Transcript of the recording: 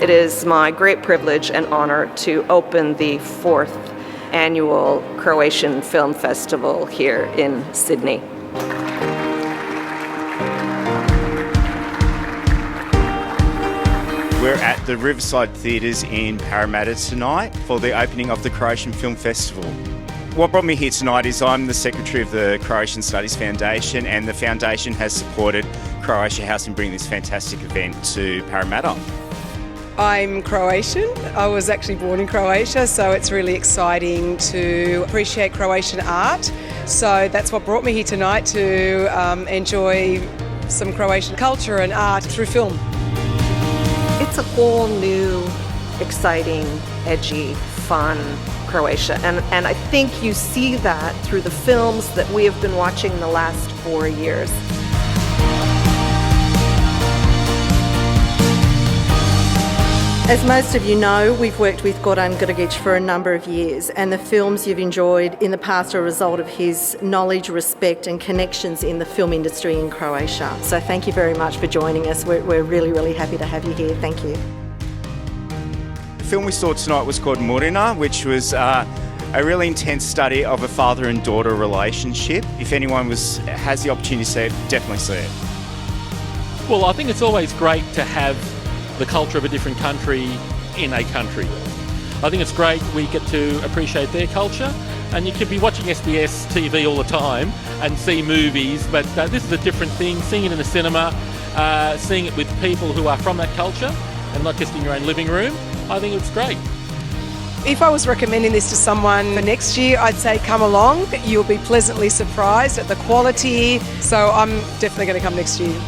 It is my great privilege and honor to open the 4th annual Croatian Film Festival here in Sydney. We're at the Riverside Theatres in Parramatta tonight for the opening of the Croatian Film Festival. What brought me here tonight is I'm the Secretary of the Croatian Studies Foundation, and the Foundation has supported Croatia House in bringing this fantastic event to Parramatta. I'm Croatian. I was actually born in Croatia, so it's really exciting to appreciate Croatian art. So that's what brought me here tonight, to enjoy some Croatian culture and art through film. It's a whole new, exciting, edgy, fun Croatia. And I think you see that through the films that we have been watching the last 4 years. As most of you know, we've worked with Goran Grgic for a number of years, and the films you've enjoyed in the past are a result of his knowledge, respect and connections in the film industry in Croatia. So thank you very much for joining us. We're really, really happy to have you here. Thank you. The film we saw tonight was called Murina, which was a really intense study of a father and daughter relationship. If anyone has the opportunity to see it, definitely see it. Well, I think it's always great to have the culture of a different country in a country. I think it's great we get to appreciate their culture, and you could be watching SBS TV all the time and see movies, but this is a different thing, seeing it in the cinema, seeing it with people who are from that culture and not just in your own living room. I think it's great. If I was recommending this to someone for next year, I'd say come along. You'll be pleasantly surprised at the quality, so I'm definitely going to come next year.